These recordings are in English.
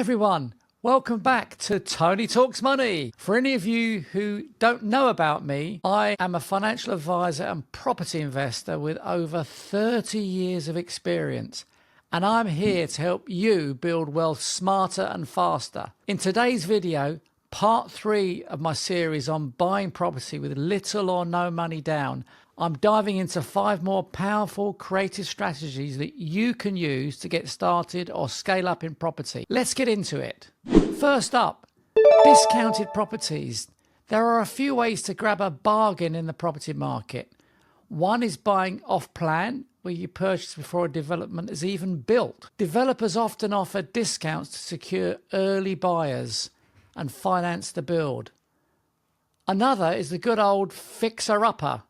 everyone, welcome back to Tony Talks Money. For any of you who don't know about me, I am a financial advisor and property investor with over 30 years of experience, and I'm here to help you build wealth smarter and faster. In today's video, part 3 of my series on buying property with little or no money down, I'm diving into 5 more powerful creative strategies that you can use to get started or scale up in property. Let's get into it. First up, discounted properties. There are a few ways to grab a bargain in the property market. One is buying off-plan, where you purchase before a development is even built. Developers often offer discounts to secure early buyers and finance the build. Another is the good old fixer-upper.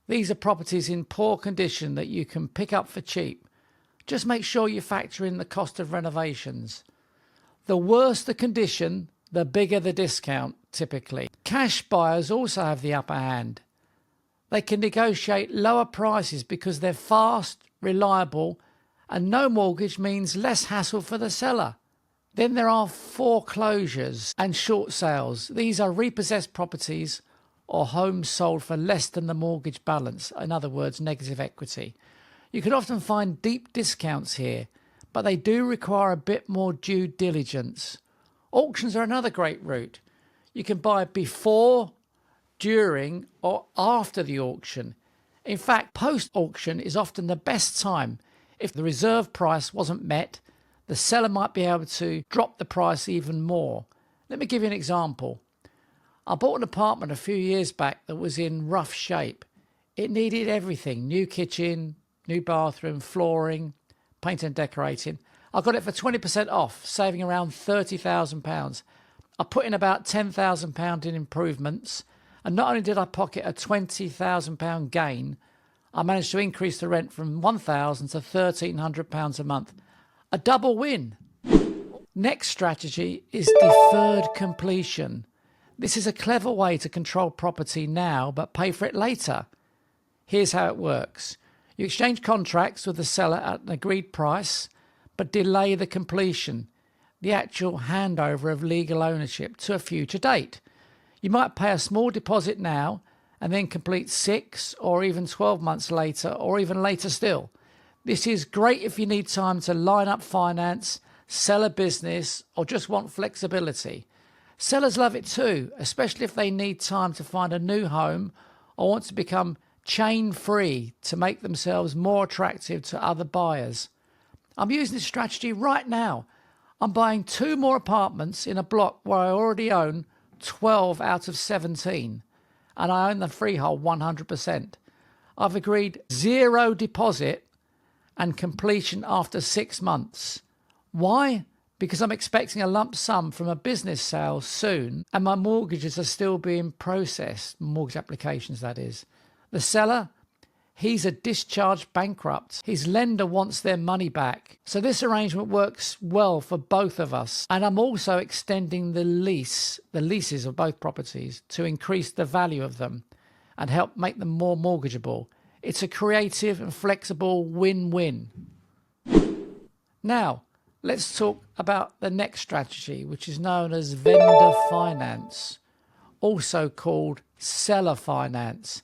These are properties in poor condition that you can pick up for cheap. Just make sure you factor in the cost of renovations. The worse the condition, the bigger the discount, typically. Cash buyers also have the upper hand. They can negotiate lower prices because they're fast, reliable, and no mortgage means less hassle for the seller. Then there are foreclosures and short sales. These are repossessed properties or homes sold for less than the mortgage balance, in other words, negative equity. You can often find deep discounts here, but they do require a bit more due diligence. Auctions are another great route. You can buy before, during, or after the auction. In fact, post-auction is often the best time. If the reserve price wasn't met, the seller might be able to drop the price even more. Let me give you an example. I bought an apartment a few years back that was in rough shape. It needed everything: new kitchen, new bathroom, flooring, paint and decorating. I got it for 20% off, saving around £30,000. I put in about £10,000 in improvements, and not only did I pocket a £20,000 gain, I managed to increase the rent from £1,000 to £1,300 a month. A double win. Next strategy is deferred completion. This is a clever way to control property now but pay for it later. Here's how it works. You exchange contracts with the seller at an agreed price, but delay the completion, the actual handover of legal ownership, to a future date. You might pay a small deposit now and then complete 6 or even 12 months later, or even later still. This is great if you need time to line up finance, sell a business, or just want flexibility. Sellers love it too, especially if they need time to find a new home or want to become chain-free to make themselves more attractive to other buyers. I'm using this strategy right now. I'm buying 2 more apartments in a block where I already own 12 out of 17, and I own the freehold 100%. I've agreed 0 deposit and completion after 6 months. Why? Because I'm expecting a lump sum from a business sale soon, and my mortgages are still being processed, mortgage applications that is. The seller, he's a discharged bankrupt. His lender wants their money back. So this arrangement works well for both of us. And I'm also extending the leases of both properties, to increase the value of them and help make them more mortgageable. It's a creative and flexible win-win. Now, let's talk about the next strategy, which is known as vendor finance, also called seller finance.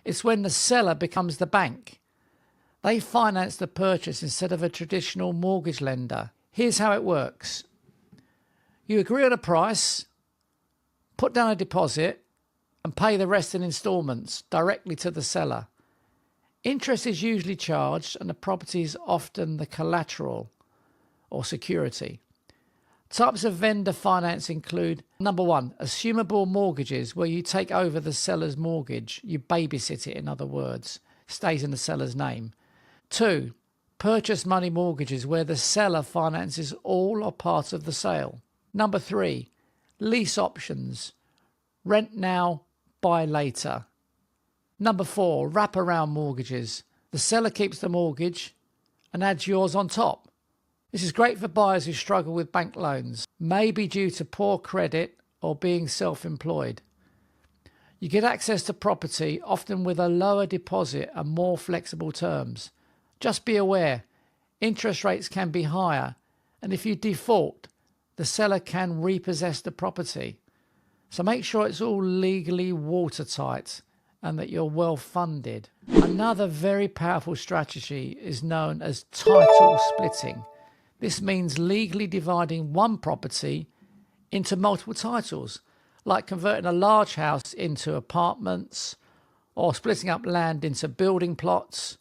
It's when the seller becomes the bank. They finance the purchase instead of a traditional mortgage lender. Here's how it works. You agree on a price, put down a deposit, and pay the rest in installments directly to the seller. Interest is usually charged, and the property is often the collateral or security. Types of vendor finance include: number 1, assumable mortgages, where you take over the seller's mortgage. You babysit it, in other words, stays in the seller's name. 2, purchase money mortgages, where the seller finances all or part of the sale. Number 3, lease options, rent now, buy later. Number 4, wraparound mortgages. The seller keeps the mortgage and adds yours on top. This is great for buyers who struggle with bank loans, maybe due to poor credit or being self-employed. You get access to property, often with a lower deposit and more flexible terms. Just be aware, interest rates can be higher, and if you default, the seller can repossess the property. So make sure it's all legally watertight and that you're well funded. Another very powerful strategy is known as title splitting. This means legally dividing one property into multiple titles, like converting a large house into apartments or splitting up land into building plots.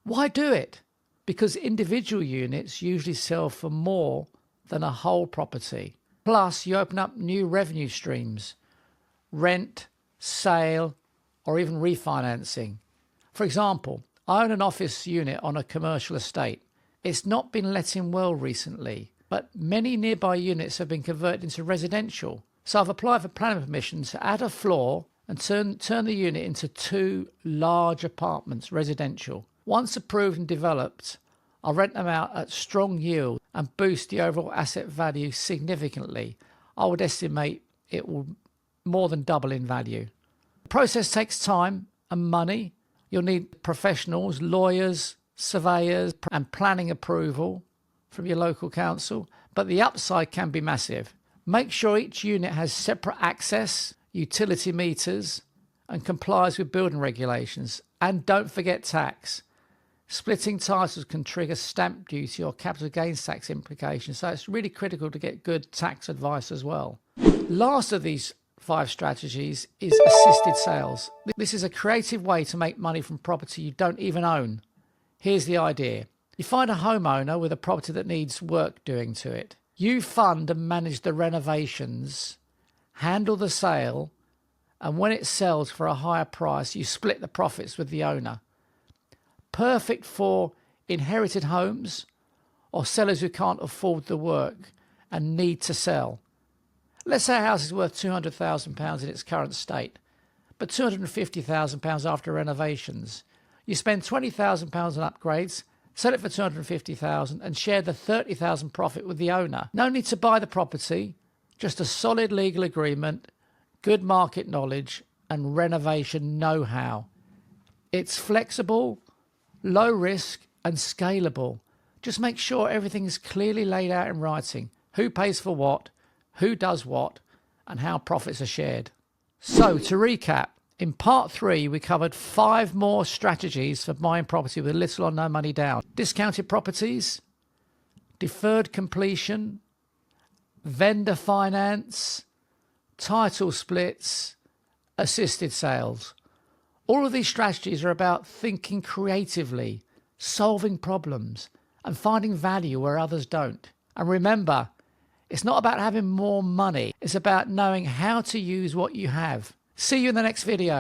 Why do it? Because individual units usually sell for more than a whole property. Plus, you open up new revenue streams, rent, sale, or even refinancing. For example, I own an office unit on a commercial estate. It's not been letting well recently, but many nearby units have been converted into residential. So I've applied for planning permission to add a floor and turn the unit into 2 large apartments, residential. Once approved and developed, I'll rent them out at strong yield and boost the overall asset value significantly. I would estimate it will more than double in value. The process takes time and money. You'll need professionals, lawyers, surveyors, and planning approval from your local council, but the upside can be massive. Make sure each unit has separate access, utility meters, and complies with building regulations. And don't forget tax. Splitting titles can trigger stamp duty or capital gains tax implications, so it's really critical to get good tax advice as well. Last of these 5 strategies is assisted sales. This is a creative way to make money from property you don't even own. Here's the idea. You find a homeowner with a property that needs work doing to it. You fund and manage the renovations, handle the sale, and when it sells for a higher price, you split the profits with the owner. Perfect for inherited homes or sellers who can't afford the work and need to sell. Let's say a house is worth £200,000 in its current state, but £250,000 after renovations. You spend £20,000 on upgrades, sell it for £250,000 and share the £30,000 profit with the owner. No need to buy the property, just a solid legal agreement, good market knowledge and renovation know-how. It's flexible, low risk and scalable. Just make sure everything is clearly laid out in writing. Who pays for what, who does what, and how profits are shared. So to recap, in part 3, we covered 5 more strategies for buying property with little or no money down. Discounted properties, deferred completion, vendor finance, title splits, assisted sales. All of these strategies are about thinking creatively, solving problems, and finding value where others don't. And remember, it's not about having more money. It's about knowing how to use what you have. See you in the next video.